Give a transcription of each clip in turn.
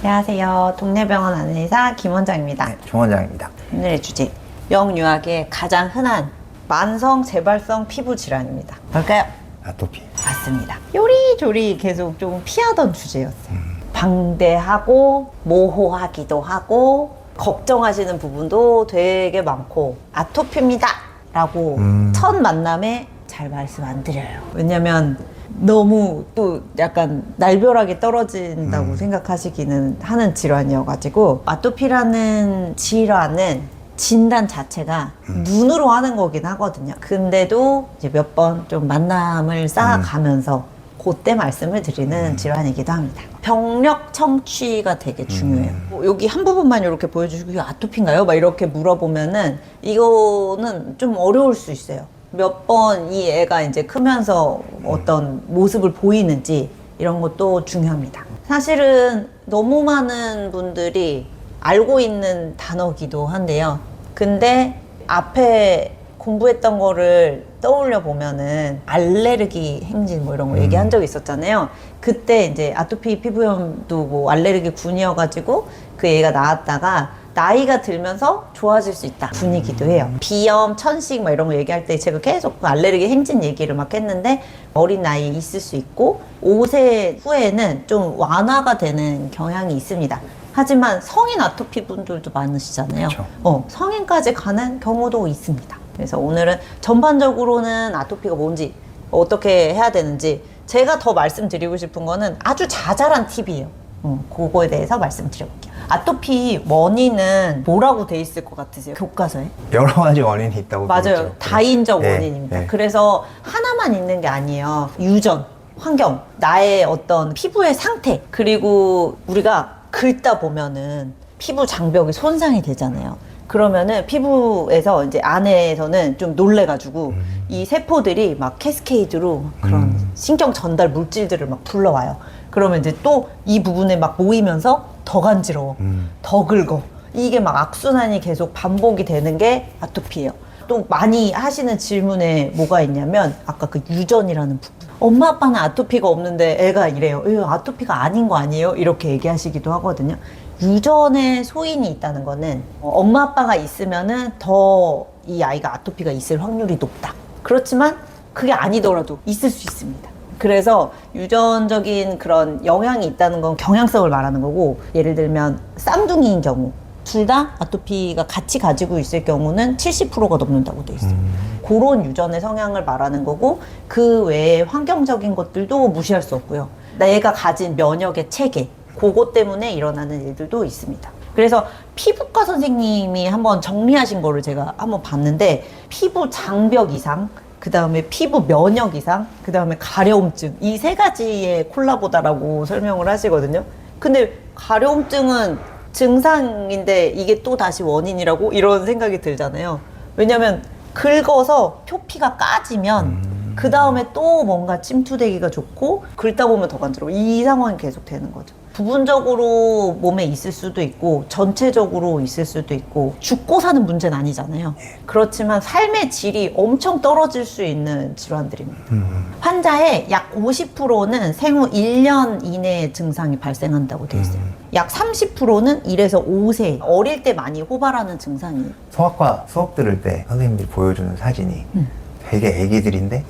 안녕하세요. 동네병원 안내의사 김원장입니다. 네, 정원장입니다. 오늘의 주제, 명유학의 가장 흔한 만성 재발성 피부 질환입니다. 뭘까요? 아토피. 맞습니다. 요리조리 계속 좀 피하던 주제였어요. 방대하고 모호하기도 하고 걱정하시는 부분도 되게 많고 아토피입니다 라고 첫 만남에 잘 말씀 안 드려요. 왜냐면 너무 또 약간 날벼락이 떨어진다고 생각하시기는 하는 질환이어가지고, 아토피라는 질환은 진단 자체가 눈으로 하는 거긴 하거든요. 근데도 이제 몇 번 좀 만남을 쌓아가면서 그때 말씀을 드리는 질환이기도 합니다. 병력 청취가 되게 중요해요. 뭐 여기 한 부분만 이렇게 보여주시고 이거 아토피인가요? 막 이렇게 물어보면은 이거는 좀 어려울 수 있어요. 몇 번 이 애가 이제 크면서 어떤 모습을 보이는지 이런 것도 중요합니다. 사실은 너무 많은 분들이 알고 있는 단어기도 한데요. 근데 앞에 공부했던 거를 떠올려 보면은 알레르기 행진 뭐 이런 거 얘기한 적 있었잖아요. 그때 이제 아토피 피부염도 뭐 알레르기 군이어가지고 그 애가 나왔다가 나이가 들면서 좋아질 수 있다 분이기도 해요. 비염, 천식 막 이런 거 얘기할 때 제가 계속 그 알레르기 행진 얘기를 막 했는데, 어린 나이에 있을 수 있고 5세 후에는 좀 완화가 되는 경향이 있습니다. 하지만 성인 아토피 분들도 많으시잖아요. 그렇죠. 성인까지 가는 경우도 있습니다. 그래서 오늘은 전반적으로는 아토피가 뭔지, 어떻게 해야 되는지 제가 더 말씀드리고 싶은 거는 아주 자잘한 팁이에요. 그거에 대해서 말씀드려볼게요. 아토피 원인은 뭐라고 돼 있을 것 같으세요? 교과서에? 여러 가지 원인이 있다고 맞아요. 보죠. 다인적 네, 원인입니다. 네. 그래서 하나만 있는 게 아니에요. 유전, 환경, 나의 어떤 피부의 상태, 그리고 우리가 긁다 보면은 피부 장벽이 손상이 되잖아요. 그러면은 피부에서 이제 안에서는 좀 놀래가지고 이 세포들이 막 캐스케이드로 그런 신경 전달 물질들을 막 불러와요. 그러면 이제 또 이 부분에 막 모이면서 더 간지러워, 더 긁어. 이게 막 악순환이 계속 반복이 되는 게 아토피예요. 또 많이 하시는 질문에 뭐가 있냐면 아까 그 유전이라는 부분. 엄마 아빠는 아토피가 없는데 애가 이래요. 이거 아토피가 아닌 거 아니에요? 이렇게 얘기하시기도 하거든요. 유전에 소인이 있다는 거는 엄마 아빠가 있으면은 더 이 아이가 아토피가 있을 확률이 높다. 그렇지만 그게 아니더라도 있을 수 있습니다. 그래서 유전적인 그런 영향이 있다는 건 경향성을 말하는 거고, 예를 들면 쌍둥이인 경우 둘 다 아토피가 같이 가지고 있을 경우는 70%가 넘는다고 돼 있어요. 그런 유전의 성향을 말하는 거고, 그 외에 환경적인 것들도 무시할 수 없고요. 내가 가진 면역의 체계, 그것 때문에 일어나는 일들도 있습니다. 그래서 피부과 선생님이 한번 정리하신 거를 제가 한번 봤는데, 피부 장벽 이상, 그 다음에 피부 면역 이상, 그 다음에 가려움증, 이 세 가지의 콜라보다라고 설명을 하시거든요. 근데 가려움증은 증상인데 이게 또 다시 원인이라고? 이런 생각이 들잖아요. 왜냐면 긁어서 표피가 까지면 그 다음에 또 뭔가 침투되기가 좋고, 긁다 보면 더 간지러워. 이 상황이 계속 되는 거죠. 부분적으로 몸에 있을 수도 있고 전체적으로 있을 수도 있고, 죽고 사는 문제는 아니잖아요. 그렇지만 삶의 질이 엄청 떨어질 수 있는 질환들입니다. 환자의 약 50%는 생후 1년 이내에 증상이 발생한다고 돼 있어요. 약 30%는 1에서 5세 어릴 때 많이 호발하는 증상이에요. 소아과 수업 들을 때 선생님들이 보여주는 사진이 되게 애기들인데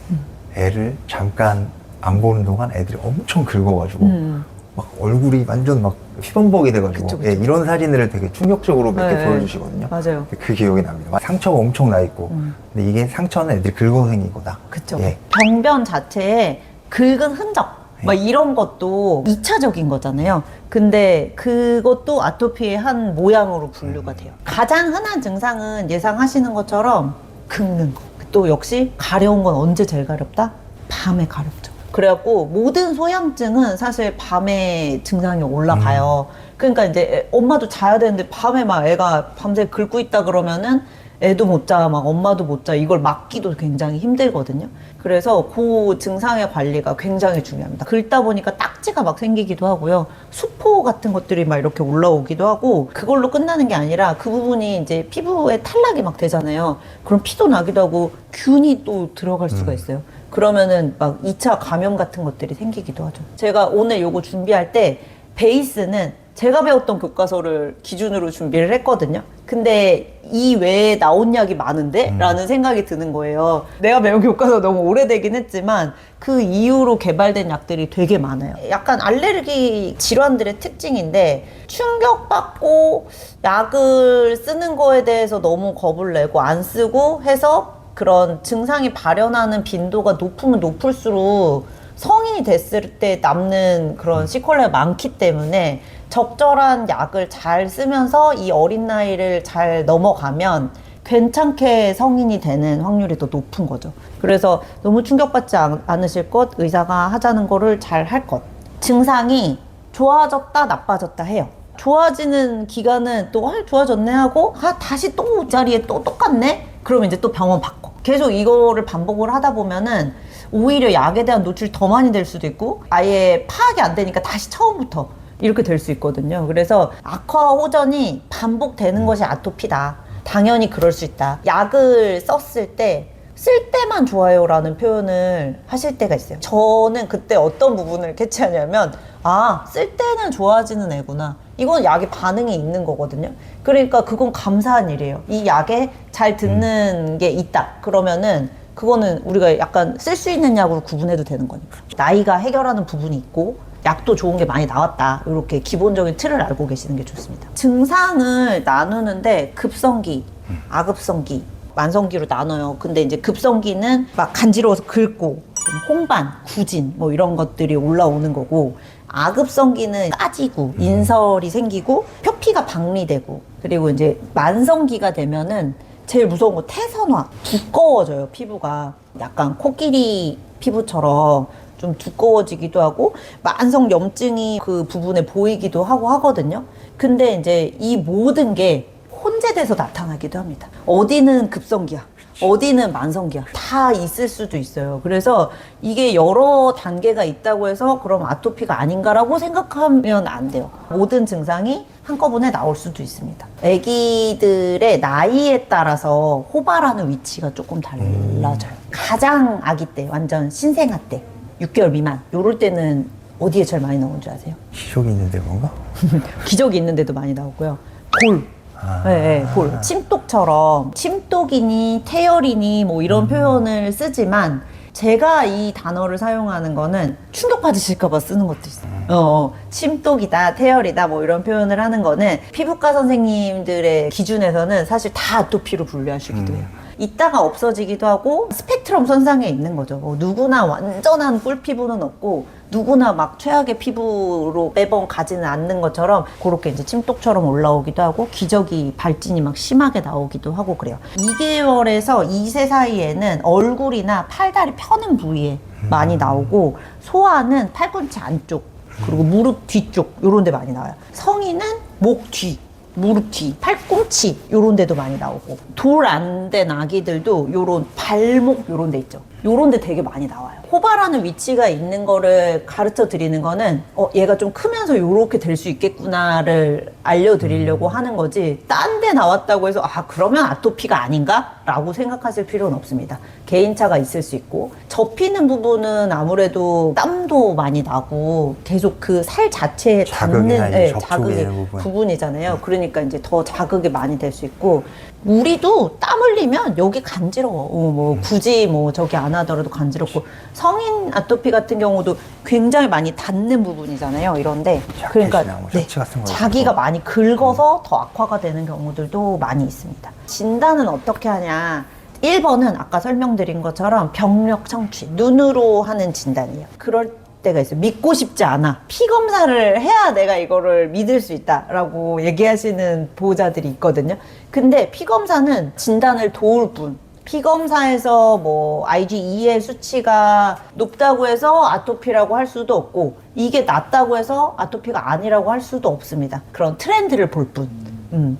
애를 잠깐 안 보는 동안 애들이 엄청 긁어가지고 막 얼굴이 완전 막 피범벅이 돼가지고, 그쵸, 그쵸. 예, 이런 사진들을 되게 충격적으로 몇 개 네, 보여주시거든요. 맞아요. 그 기억이 납니다. 막 상처가 엄청 나 있고, 근데 이게 상처는 애들이 긁어 생긴 거다. 그쵸. 예. 병변 자체에 긁은 흔적, 막 이런 것도 2차적인 거잖아요. 근데 그것도 아토피의 한 모양으로 분류가 돼요. 가장 흔한 증상은 예상하시는 것처럼 긁는 거. 또 역시 가려운 건 언제 제일 가렵다? 밤에 가렵죠. 그래갖고 모든 소양증은 사실 밤에 증상이 올라가요. 그러니까 이제 엄마도 자야 되는데 밤에 막 애가 밤새 긁고 있다 그러면은 애도 못 자, 막 엄마도 못 자, 이걸 막기도 굉장히 힘들거든요. 그래서 그 증상의 관리가 굉장히 중요합니다. 긁다 보니까 딱지가 막 생기기도 하고요. 수포 같은 것들이 막 이렇게 올라오기도 하고, 그걸로 끝나는 게 아니라 그 부분이 이제 피부에 탈락이 막 되잖아요. 그럼 피도 나기도 하고 균이 또 들어갈 수가 있어요. 그러면은 막 2차 감염 같은 것들이 생기기도 하죠. 제가 오늘 요거 준비할 때 베이스는 제가 배웠던 교과서를 기준으로 준비를 했거든요. 근데 이 외에 나온 약이 많은데? 라는 생각이 드는 거예요. 내가 배운 교과서 너무 오래되긴 했지만 그 이후로 개발된 약들이 되게 많아요. 약간 알레르기 질환들의 특징인데 충격받고 약을 쓰는 거에 대해서 너무 겁을 내고 안 쓰고 해서 그런 증상이 발현하는 빈도가 높으면 높을수록 성인이 됐을 때 남는 그런 시퀄레가 많기 때문에 적절한 약을 잘 쓰면서 이 어린 나이를 잘 넘어가면 괜찮게 성인이 되는 확률이 더 높은 거죠. 그래서 너무 충격받지 않으실 것, 의사가 하자는 거를 잘 할 것. 증상이 좋아졌다 나빠졌다 해요. 좋아지는 기간은 또 좋아졌네 하고 다시 또 자리에 또 똑같네? 그러면 이제 또 병원 바꿔. 계속 이거를 반복을 하다 보면은 오히려 약에 대한 노출이 더 많이 될 수도 있고 아예 파악이 안 되니까 다시 처음부터 이렇게 될 수 있거든요. 그래서 악화 호전이 반복되는 것이 아토피다. 당연히 그럴 수 있다. 약을 썼을 때 쓸 때만 좋아요 라는 표현을 하실 때가 있어요. 저는 그때 어떤 부분을 캐치하냐면 쓸 때는 좋아지는 애구나. 이건 약에 반응이 있는 거거든요. 그러니까 그건 감사한 일이에요. 이 약에 잘 듣는 게 있다. 그러면은 그거는 우리가 약간 쓸 수 있는 약으로 구분해도 되는 거니까. 나이가 해결하는 부분이 있고 약도 좋은 게 많이 나왔다. 이렇게 기본적인 틀을 알고 계시는 게 좋습니다. 증상을 나누는데 급성기, 아급성기, 만성기로 나눠요. 근데 이제 급성기는 막 간지러워서 긁고 홍반, 구진 뭐 이런 것들이 올라오는 거고 아급성기는 까지고 인설이 생기고 표피가 박리되고 그리고 이제 만성기가 되면은 제일 무서운 거 태선화, 두꺼워져요 피부가. 약간 코끼리 피부처럼 좀 두꺼워지기도 하고 만성 염증이 그 부분에 보이기도 하고 하거든요. 근데 이제 이 모든 게 혼재돼서 나타나기도 합니다. 어디는 급성기야, 어디는 만성기야, 다 있을 수도 있어요. 그래서 이게 여러 단계가 있다고 해서 그럼 아토피가 아닌가라고 생각하면 안 돼요. 모든 증상이 한꺼번에 나올 수도 있습니다. 아기들의 나이에 따라서 호발하는 위치가 조금 달라져요. 가장 아기 때, 완전 신생아 때 6개월 미만 요럴 때는 어디에 제일 많이 나오는 줄 아세요? 기적이 있는데 뭔가? 기저귀 있는데도 많이 나오고요. 볼. 네, 볼. 침독처럼 침독이니 태열이니 뭐 이런 표현을 쓰지만 제가 이 단어를 사용하는 거는 충격받으실까봐 쓰는 것도 있어요. 침독이다, 태열이다 뭐 이런 표현을 하는 거는 피부과 선생님들의 기준에서는 사실 다 아토피로 분류하시기도 해요. 있다가 없어지기도 하고 스펙트럼 선상에 있는 거죠. 누구나 완전한 꿀 피부는 없고 누구나 막 최악의 피부로 매번 가지는 않는 것처럼 그렇게 이제 침독처럼 올라오기도 하고 기저귀 발진이 막 심하게 나오기도 하고 그래요. 2개월에서 2세 사이에는 얼굴이나 팔다리 펴는 부위에 많이 나오고 소아는 팔꿈치 안쪽 그리고 무릎 뒤쪽 요런 데 많이 나와요. 성인은 목 뒤, 무릎 뒤, 팔꿈치 요런 데도 많이 나오고 돌 안 된 아기들도 요런 발목 요런 데 있죠. 요런 데 되게 많이 나와요. 호발하는 위치가 있는 거를 가르쳐 드리는 거는 얘가 좀 크면서 요렇게 될 수 있겠구나를 알려드리려고 하는 거지 딴 데 나왔다고 해서 그러면 아토피가 아닌가? 라고 생각하실 필요는 없습니다. 개인차가 있을 수 있고 접히는 부분은 아무래도 땀도 많이 나고 계속 그 살 자체에 닿는 자극의 부분이잖아요. 그러니까 이제 더 자극이 많이 될 수 있고 우리도 땀 흘리면 여기 간지러워. 뭐 굳이 뭐 저기 안 하더라도 간지럽고 성인 아토피 같은 경우도 굉장히 많이 닿는 부분이잖아요. 이런데 그러니까 자기가 많이 긁어서 더 악화가 되는 경우들도 많이 있습니다. 진단은 어떻게 하냐? 1번은 아까 설명드린 것처럼 병력 청취, 눈으로 하는 진단이에요. 그럴 때가 있어요. 믿고 싶지 않아. 피 검사를 해야 내가 이거를 믿을 수 있다라고 얘기하시는 보호자들이 있거든요. 근데 피 검사는 진단을 도울 뿐. 피 검사에서 뭐 IgE의 수치가 높다고 해서 아토피라고 할 수도 없고 이게 낮다고 해서 아토피가 아니라고 할 수도 없습니다. 그런 트렌드를 볼 뿐.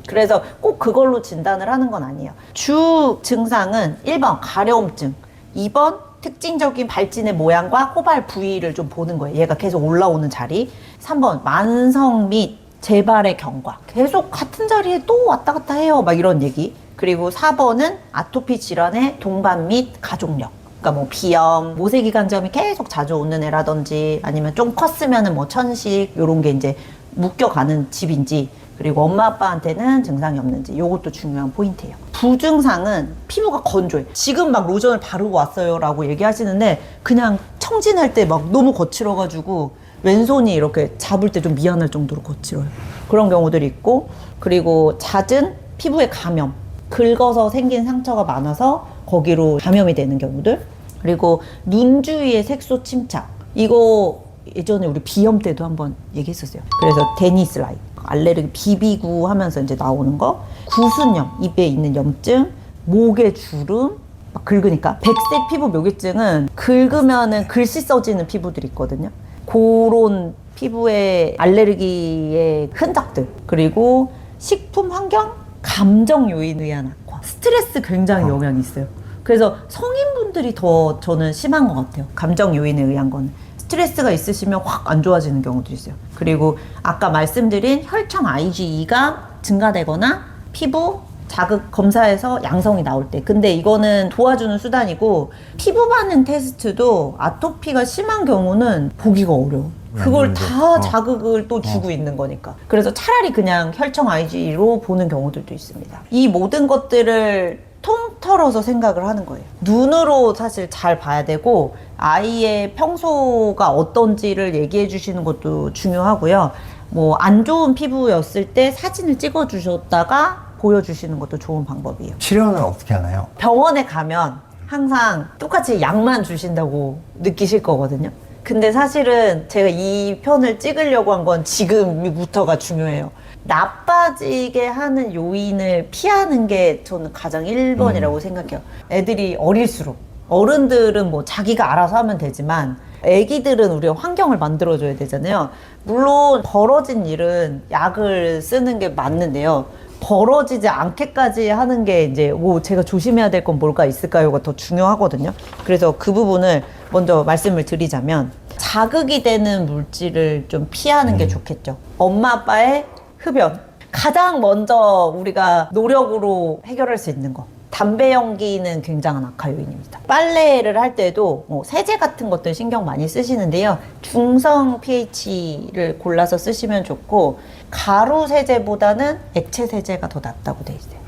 그래서 꼭 그걸로 진단을 하는 건 아니에요. 주 증상은 1번 가려움증, 2번 특징적인 발진의 모양과 호발 부위를 좀 보는 거예요. 얘가 계속 올라오는 자리. 3번 만성 및 재발의 경과. 계속 같은 자리에 또 왔다 갔다 해요. 막 이런 얘기. 그리고 4번은 아토피 질환의 동반 및 가족력. 그러니까 뭐 비염, 모세기관점이 계속 자주 오는 애라든지 아니면 좀 컸으면은 뭐 천식 요런 게 이제 묶여가는 집인지 그리고 엄마 아빠한테는 증상이 없는지 이것도 중요한 포인트예요. 부증상은 피부가 건조해. 지금 막 로션을 바르고 왔어요 라고 얘기하시는데 그냥 청진할 때 막 너무 거칠어가지고 왼손이 이렇게 잡을 때 좀 미안할 정도로 거칠어요. 그런 경우들이 있고 그리고 잦은 피부에 감염, 긁어서 생긴 상처가 많아서 거기로 감염이 되는 경우들 그리고 눈 주위의 색소 침착 이거 예전에 우리 비염 때도 한번 얘기했었어요. 그래서 데니스 라이 알레르기 비비구 하면서 이제 나오는 거 구순염 입에 있는 염증 목에 주름 막 긁으니까 백색 피부 묘기증은 긁으면은 글씨 써지는 피부들이 있거든요. 그런 피부의 알레르기의 흔적들 그리고 식품 환경 감정 요인에 의한 악화 스트레스 굉장히 영향이 있어요. 그래서 성인분들이 더 저는 심한 것 같아요. 감정 요인에 의한 거는 스트레스가 있으시면 확 안 좋아지는 경우도 있어요. 그리고 아까 말씀드린 혈청 IgE가 증가되거나 피부 자극 검사에서 양성이 나올 때 근데 이거는 도와주는 수단이고 피부 반응 테스트도 아토피가 심한 경우는 보기가 어려워. 그걸 다 자극을 또 주고 있는 거니까. 그래서 차라리 그냥 혈청 IgE로 보는 경우들도 있습니다. 이 모든 것들을 통틀어서 생각을 하는 거예요. 눈으로 사실 잘 봐야 되고 아이의 평소가 어떤지를 얘기해 주시는 것도 중요하고요. 뭐 안 좋은 피부였을 때 사진을 찍어 주셨다가 보여주시는 것도 좋은 방법이에요. 치료는 어떻게 하나요? 병원에 가면 항상 똑같이 약만 주신다고 느끼실 거거든요. 근데 사실은 제가 이 편을 찍으려고 한 건 지금부터가 중요해요. 나빠지게 하는 요인을 피하는 게 저는 가장 1번이라고 생각해요. 애들이 어릴수록 어른들은 뭐 자기가 알아서 하면 되지만 애기들은 우리가 환경을 만들어줘야 되잖아요. 물론 벌어진 일은 약을 쓰는 게 맞는데요. 벌어지지 않게까지 하는 게 이제 뭐 제가 조심해야 될 건 뭘까 있을까요가 더 중요하거든요. 그래서 그 부분을 먼저 말씀을 드리자면 자극이 되는 물질을 좀 피하는 게 좋겠죠. 엄마 아빠의 흡연 가장 먼저 우리가 노력으로 해결할 수 있는 거 담배 연기는 굉장한 악화 요인입니다. 빨래를 할 때도 뭐 세제 같은 것들 신경 많이 쓰시는데요. 중성 pH를 골라서 쓰시면 좋고 가루 세제보다는 액체 세제가 더 낫다고 돼 있어요.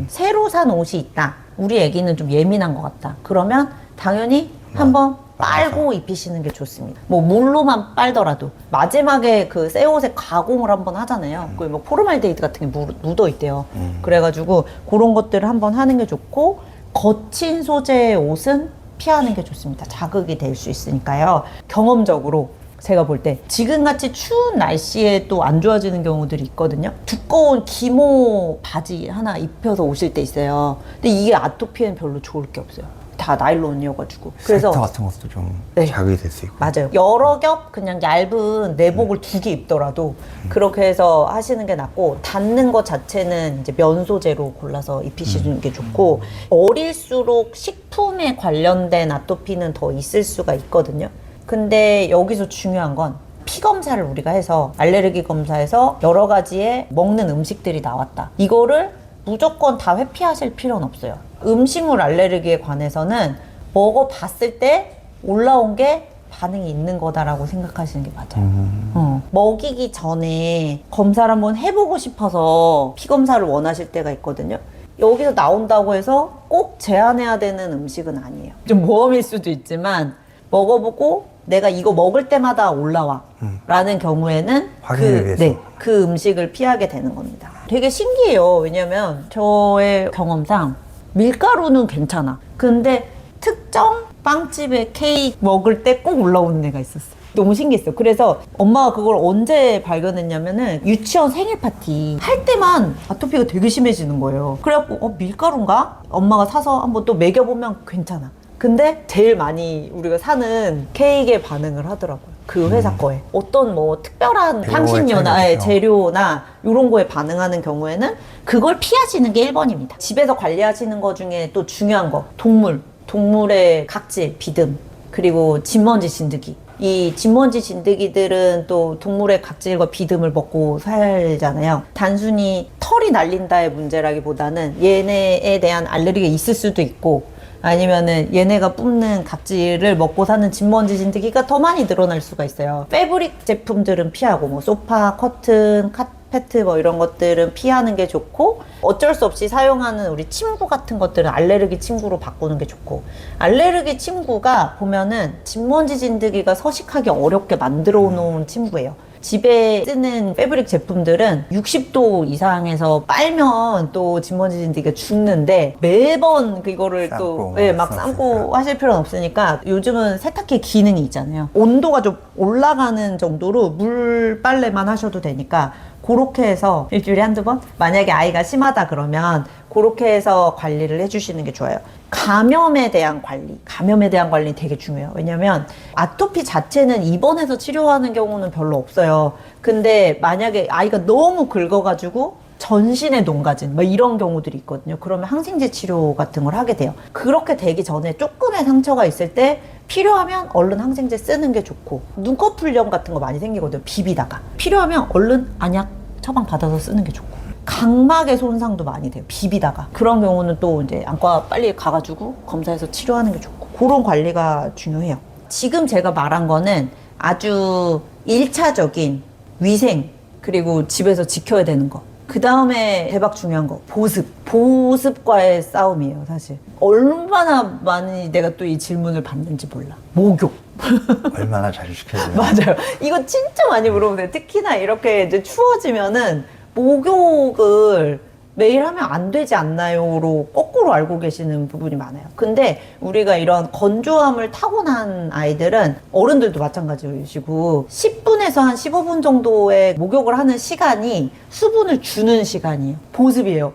새로 산 옷이 있다. 우리 애기는 좀 예민한 것 같다. 그러면 당연히 한번 빨고 입히시는 게 좋습니다. 뭐 물로만 빨더라도 마지막에 그 새 옷에 가공을 한번 하잖아요. 그 뭐 포르말데히드 같은 게 묻어 있대요. 그래가지고 그런 것들을 한번 하는 게 좋고 거친 소재의 옷은 피하는 게 좋습니다. 자극이 될 수 있으니까요. 경험적으로 제가 볼 때 지금같이 추운 날씨에 또 안 좋아지는 경우들이 있거든요. 두꺼운 기모 바지 하나 입혀서 오실 때 있어요. 근데 이게 아토피에는 별로 좋을 게 없어요. 다 나일론이어가지고. 그래서 섹터 같은 것도 좀 네. 자극이 될 수 있고. 맞아요. 여러 겹 그냥 얇은 내복을 2개 입더라도 그렇게 해서 하시는 게 낫고 닿는 것 자체는 이제 면 소재로 골라서 입히시는 게 좋고 어릴수록 식품에 관련된 아토피는 더 있을 수가 있거든요. 근데 여기서 중요한 건 피 검사를 우리가 해서 알레르기 검사에서 여러 가지의 먹는 음식들이 나왔다. 이거를 무조건 다 회피하실 필요는 없어요. 음식물 알레르기에 관해서는 먹어봤을 때 올라온 게 반응이 있는 거다라고 생각하시는 게 맞아요. 먹이기 전에 검사를 한번 해보고 싶어서 피 검사를 원하실 때가 있거든요. 여기서 나온다고 해서 꼭 제한해야 되는 음식은 아니에요. 좀 모험일 수도 있지만 먹어보고 내가 이거 먹을 때마다 올라와 라는 경우에는 확인을 위해서. 그 음식을 피하게 되는 겁니다. 되게 신기해요. 왜냐면 저의 경험상 밀가루는 괜찮아. 근데 특정 빵집에 케이크 먹을 때 꼭 올라오는 애가 있었어. 너무 신기했어. 그래서 엄마가 그걸 언제 발견했냐면은 유치원 생일 파티 할 때만 아토피가 되게 심해지는 거예요. 그래갖고 밀가루인가? 엄마가 사서 한번 또 먹여보면 괜찮아. 근데 제일 많이 우리가 사는 케이크에 반응을 하더라고요. 그 회사 거에. 어떤 뭐 특별한 향신료나 재료나 이런 거에 반응하는 경우에는 그걸 피하시는 게 1번입니다. 집에서 관리하시는 거 중에 또 중요한 거. 동물의 각질, 비듬, 그리고 진먼지 진드기. 이 진먼지 진드기들은 또 동물의 각질과 비듬을 먹고 살잖아요. 단순히 털이 날린다의 문제라기보다는 얘네에 대한 알레르기가 있을 수도 있고 아니면은 얘네가 뿜는 각질을 먹고 사는 진먼지 진드기가 더 많이 늘어날 수가 있어요. 패브릭 제품들은 피하고 뭐 소파, 커튼, 카페트 뭐 이런 것들은 피하는 게 좋고, 어쩔 수 없이 사용하는 우리 침구 같은 것들은 알레르기 침구로 바꾸는 게 좋고, 알레르기 침구가 보면은 진먼지 진드기가 서식하기 어렵게 만들어 놓은 침구예요. 집에 쓰는 패브릭 제품들은 60도 이상에서 빨면 또 진먼지 진드기가 죽는데, 매번 그거를 또 막 삶고 하실 필요는 없으니까 요즘은 세탁기 기능이 있잖아요. 온도가 좀 올라가는 정도로 물 빨래만 하셔도 되니까 그렇게 해서 일주일에 한두 번? 만약에 아이가 심하다 그러면 그렇게 해서 관리를 해주시는 게 좋아요. 감염에 대한 관리 되게 중요해요. 왜냐면 아토피 자체는 입원해서 치료하는 경우는 별로 없어요. 근데 만약에 아이가 너무 긁어가지고 전신에 농가진 막 이런 경우들이 있거든요. 그러면 항생제 치료 같은 걸 하게 돼요. 그렇게 되기 전에 조금의 상처가 있을 때 필요하면 얼른 항생제 쓰는 게 좋고, 눈꺼풀염 같은 거 많이 생기거든요. 비비다가 필요하면 얼른 안약 처방 받아서 쓰는 게 좋고, 각막의 손상도 많이 돼요. 비비다가. 그런 경우는 또 이제 안과 빨리 가가지고 검사해서 치료하는 게 좋고, 그런 관리가 중요해요. 지금 제가 말한 거는 아주 1차적인 위생, 그리고 집에서 지켜야 되는 거. 그 다음에 대박 중요한 거, 보습과의 싸움이에요. 사실 얼마나 많이 내가 또 이 질문을 받는지 몰라. 목욕 얼마나 자주 시켜줘요. 맞아요. 이거 진짜 많이 물어보세요. 특히나 이렇게 이제 추워지면은 목욕을 매일 하면 안 되지 않나요?로 거꾸로 알고 계시는 부분이 많아요. 근데 우리가 이런 건조함을 타고난 아이들은, 어른들도 마찬가지이시고, 10분에서 한 15분 정도의 목욕을 하는 시간이 수분을 주는 시간이에요. 보습이에요.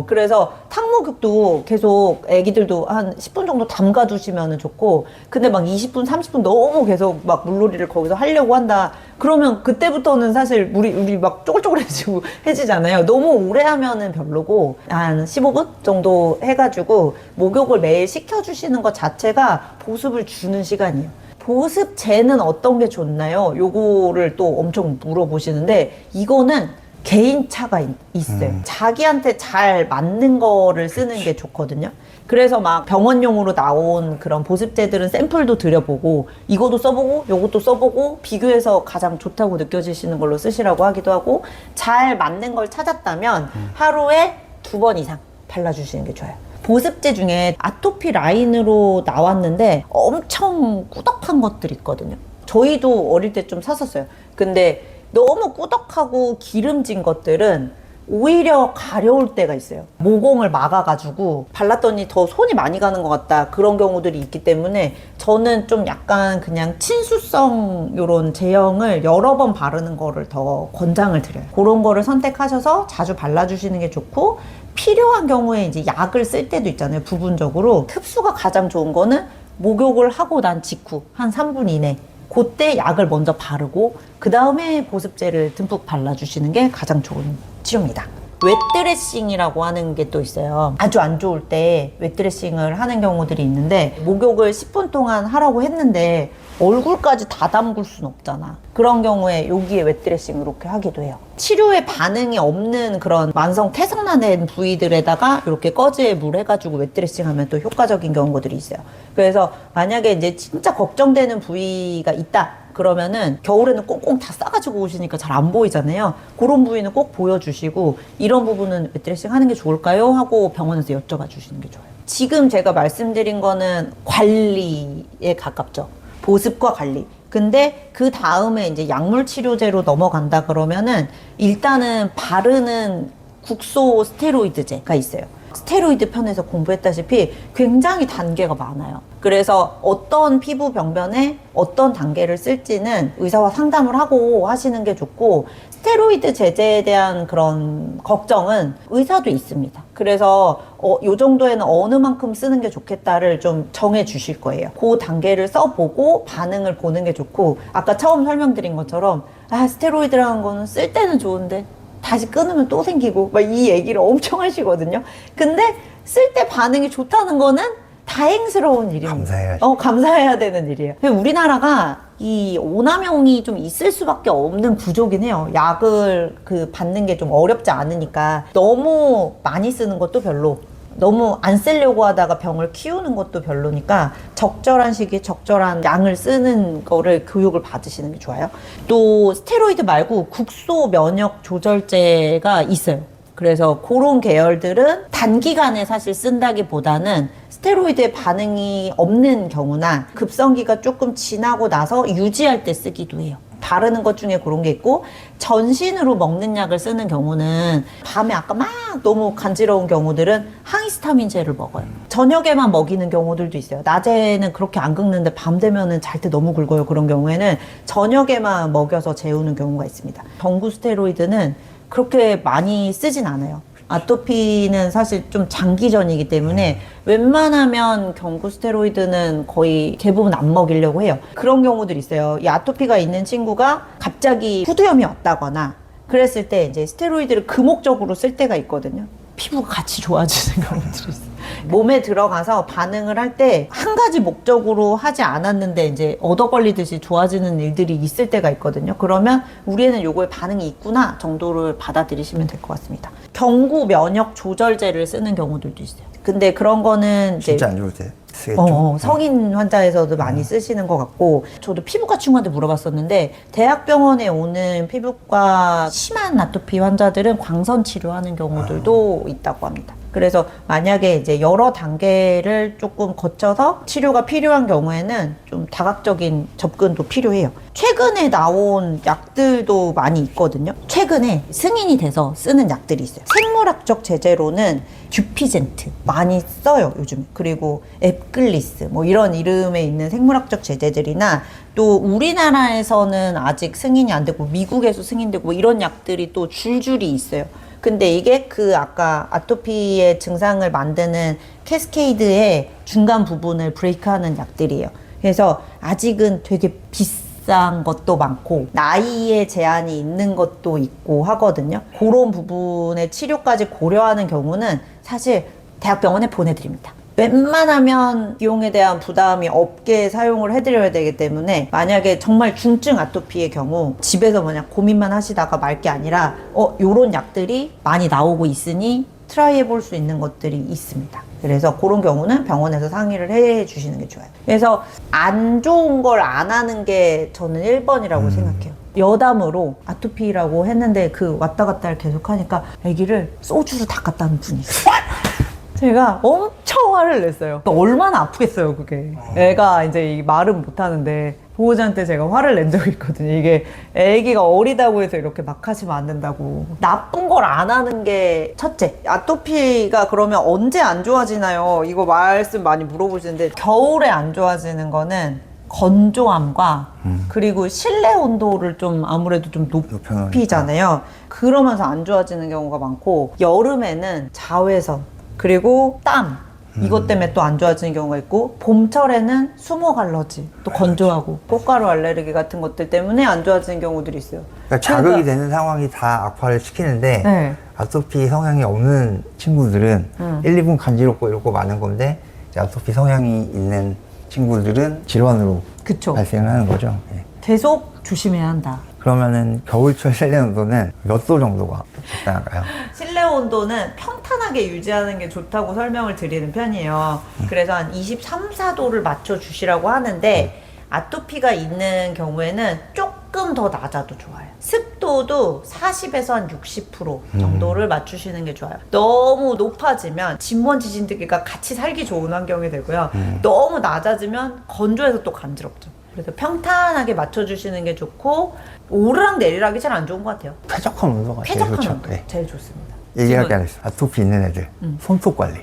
그래서 탕목욕도 계속 애기들도 한 10분 정도 담가두시면 좋고, 근데 막 20분, 30분 너무 계속 막 물놀이를 거기서 하려고 한다. 그러면 그때부터는 사실 우리 막 쪼글쪼글해지고 해지잖아요. 너무 오래 하면은 별로고, 한 15분 정도 해가지고 목욕을 매일 시켜주시는 것 자체가 보습을 주는 시간이에요. 보습제는 어떤 게 좋나요? 요거를 또 엄청 물어보시는데, 이거는 개인차가 있어요. 자기한테 잘 맞는 거를 쓰는 게 좋거든요. 그래서 막 병원용으로 나온 그런 보습제들은 샘플도 드려보고, 이것도 써보고 요것도 써보고 비교해서 가장 좋다고 느껴지시는 걸로 쓰시라고 하기도 하고, 잘 맞는 걸 찾았다면 하루에 2번 이상 발라주시는 게 좋아요. 보습제 중에 아토피 라인으로 나왔는데 엄청 꾸덕한 것들이 있거든요. 저희도 어릴 때 좀 샀었어요. 근데 너무 꾸덕하고 기름진 것들은 오히려 가려울 때가 있어요. 모공을 막아가지고 발랐더니 더 손이 많이 가는 것 같다, 그런 경우들이 있기 때문에 저는 좀 약간 그냥 친수성 요런 제형을 여러 번 바르는 거를 더 권장을 드려요. 그런 거를 선택하셔서 자주 발라주시는 게 좋고, 필요한 경우에 이제 약을 쓸 때도 있잖아요. 부분적으로 흡수가 가장 좋은 거는 목욕을 하고 난 직후 한 3분 이내, 그때 약을 먼저 바르고 그 다음에 보습제를 듬뿍 발라주시는 게 가장 좋은 치료입니다. 웻드레싱이라고 하는 게 또 있어요. 아주 안 좋을 때 웻드레싱을 하는 경우들이 있는데, 목욕을 10분 동안 하라고 했는데 얼굴까지 다 담글 순 없잖아. 그런 경우에 여기에 웻드레싱 이렇게 하기도 해요. 치료에 반응이 없는 그런 만성 태생화된 부위들에다가 이렇게 꺼지에 물 해가지고 웻드레싱 하면 또 효과적인 경우들이 있어요. 그래서 만약에 이제 진짜 걱정되는 부위가 있다 그러면은, 겨울에는 꽁꽁 다 싸가지고 오시니까 잘 안 보이잖아요. 그런 부위는 꼭 보여주시고, 이런 부분은 웻드레싱 하는 게 좋을까요? 하고 병원에서 여쭤봐 주시는 게 좋아요. 지금 제가 말씀드린 거는 관리에 가깝죠. 보습과 관리. 근데 그 다음에 이제 약물 치료제로 넘어간다 그러면은, 일단은 바르는 국소 스테로이드제가 있어요. 스테로이드 편에서 공부했다시피 굉장히 단계가 많아요. 그래서 어떤 피부 병변에 어떤 단계를 쓸지는 의사와 상담을 하고 하시는 게 좋고, 스테로이드 제제에 대한 그런 걱정은 의사도 있습니다. 그래서 요 정도에는 어느 만큼 쓰는 게 좋겠다를 좀 정해 주실 거예요. 그 단계를 써보고 반응을 보는 게 좋고, 아까 처음 설명드린 것처럼 스테로이드라는 거는 쓸 때는 좋은데 다시 끊으면 또 생기고 막 이 얘기를 엄청 하시거든요. 근데 쓸 때 반응이 좋다는 거는 다행스러운 일입니다. 감사해야 되는 일이에요. 우리나라가 이 오남용이 좀 있을 수밖에 없는 구조긴 해요. 약을 받는 게 좀 어렵지 않으니까 너무 많이 쓰는 것도 별로, 너무 안 쓰려고 하다가 병을 키우는 것도 별로니까 적절한 시기에 적절한 양을 쓰는 거를 교육을 받으시는 게 좋아요. 또 스테로이드 말고 국소 면역 조절제가 있어요. 그래서 그런 계열들은 단기간에 사실 쓴다기보다는 스테로이드에 반응이 없는 경우나 급성기가 조금 지나고 나서 유지할 때 쓰기도 해요. 바르는 것 중에 그런 게 있고, 전신으로 먹는 약을 쓰는 경우는 밤에 아까 막 너무 간지러운 경우들은 항히스타민제를 먹어요. 저녁에만 먹이는 경우들도 있어요. 낮에는 그렇게 안 긁는데 밤 되면은 잘 때 너무 긁어요. 그런 경우에는 저녁에만 먹여서 재우는 경우가 있습니다. 경구 스테로이드는 그렇게 많이 쓰진 않아요. 아토피는 사실 좀 장기전이기 때문에 웬만하면 경구 스테로이드는 거의 대부분 안 먹이려고 해요. 그런 경우들이 있어요. 이 아토피가 있는 친구가 갑자기 후두염이 왔다거나 그랬을 때 이제 스테로이드를 금목적으로 쓸 때가 있거든요. 피부가 같이 좋아지는 경우들이 있어요. 몸에 들어가서 반응을 할 때 한 가지 목적으로 하지 않았는데 이제 얻어 걸리듯이 좋아지는 일들이 있을 때가 있거든요. 그러면 우리 애는 요거에 반응이 있구나 정도를 받아들이시면 될 것 같습니다. 경구 면역 조절제를 쓰는 경우들도 있어요. 근데 그런 거는 이제 진짜 안 좋을 때 쓰겠죠. 성인 환자에서도 많이 쓰시는 것 같고, 저도 피부과 친구한테 물어봤었는데 대학병원에 오는 피부과 심한 아토피 환자들은 광선 치료하는 경우들도 있다고 합니다. 그래서 만약에 이제 여러 단계를 조금 거쳐서 치료가 필요한 경우에는 좀 다각적인 접근도 필요해요. 최근에 나온 약들도 많이 있거든요. 최근에 승인이 돼서 쓰는 약들이 있어요. 생물학적 제재로는 듀피젠트 많이 써요, 요즘. 그리고 앱글리스 뭐 이런 이름에 있는 생물학적 제재들이나, 또 우리나라에서는 아직 승인이 안 되고 미국에서 승인되고 뭐 이런 약들이 또 줄줄이 있어요. 근데 이게 그 아까 아토피의 증상을 만드는 캐스케이드의 중간 부분을 브레이크하는 약들이에요. 그래서 아직은 되게 비싼 것도 많고 나이에 제한이 있는 것도 있고 하거든요. 그런 부분의 치료까지 고려하는 경우는 사실 대학병원에 보내드립니다. 웬만하면 비용에 대한 부담이 없게 사용을 해드려야 되기 때문에, 만약에 정말 중증 아토피의 경우 집에서 그냥 고민만 하시다가 말 게 아니라 요런 약들이 많이 나오고 있으니 트라이 해볼 수 있는 것들이 있습니다. 그래서 그런 경우는 병원에서 상의를 해 주시는 게 좋아요. 그래서 안 좋은 걸 안 하는 게 저는 1번이라고 생각해요. 여담으로 아토피라고 했는데 그 왔다 갔다를 계속 하니까 아기를 소주로 닦았다는 분이 있어요. 제가 엄청 화를 냈어요. 얼마나 아프겠어요, 그게. 애가 이제 말은 못하는데 보호자한테 제가 화를 낸 적이 있거든요. 이게 애기가 어리다고 해서 이렇게 막 하시면 안 된다고. 나쁜 걸 안 하는 게 첫째. 아토피가 그러면 언제 안 좋아지나요? 이거 말씀 많이 물어보시는데, 겨울에 안 좋아지는 거는 건조함과 그리고 실내 온도를 좀 아무래도 좀 높이잖아요. 그러면서 안 좋아지는 경우가 많고, 여름에는 자외선 그리고 땀 이것 때문에 또 안 좋아지는 경우가 있고, 봄철에는 수목 알러지, 또 건조하고 꽃가루 알레르기 같은 것들 때문에 안 좋아지는 경우들이 있어요. 그러니까 자극이 되는 상황이 다 악화를 시키는데, 네. 아토피 성향이 없는 친구들은 1, 2분 간지럽고 이렇고 많은 건데, 이제 아토피 성향이 있는 친구들은 질환으로 그쵸. 발생을 하는 거죠. 예. 계속 조심해야 한다. 그러면은 겨울철 실내 온도는 몇 도 정도가 적당할까요? 실내 온도는 평탄하게 유지하는 게 좋다고 설명을 드리는 편이에요. 그래서 한 23, 4도를 맞춰 주시라고 하는데, 아토피가 있는 경우에는 조금 더 낮아도 좋아요. 습도도 40에서 한 60% 정도를 맞추시는 게 좋아요. 너무 높아지면 진먼지 진드기가 같이 살기 좋은 환경이 되고요. 너무 낮아지면 건조해서 또 간지럽죠. 그래서 평탄하게 맞춰주시는 게 좋고, 오르락 내리락이 잘 안 좋은 것 같아요. 쾌적한 온도가 제일 쾌적한 좋죠. 온도 네. 제일 좋습니다. 얘기할 게 하나 있어요. 아토피 있는 애들 손톱 관리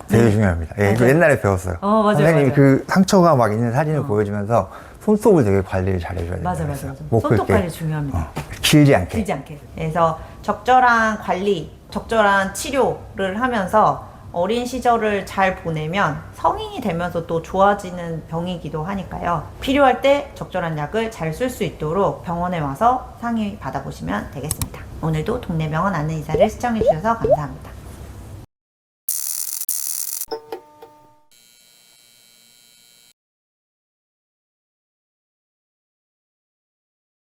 되게 중요합니다. 예, 이거 옛날에 배웠어요. 맞아요, 선생님이 맞아요. 그 상처가 막 있는 사진을 보여주면서 손톱을 되게 관리를 잘 해줘야 된다. 맞아. 못 손톱 긁게. 관리 중요합니다. 길지 않게. 길지 않게. 그래서 적절한 관리, 적절한 치료를 하면서 어린 시절을 잘 보내면 성인이 되면서 또 좋아지는 병이기도 하니까요. 필요할 때 적절한 약을 잘 쓸 수 있도록 병원에 와서 상의 받아보시면 되겠습니다. 오늘도 동네 병원 안내 인사를 시청해주셔서 감사합니다.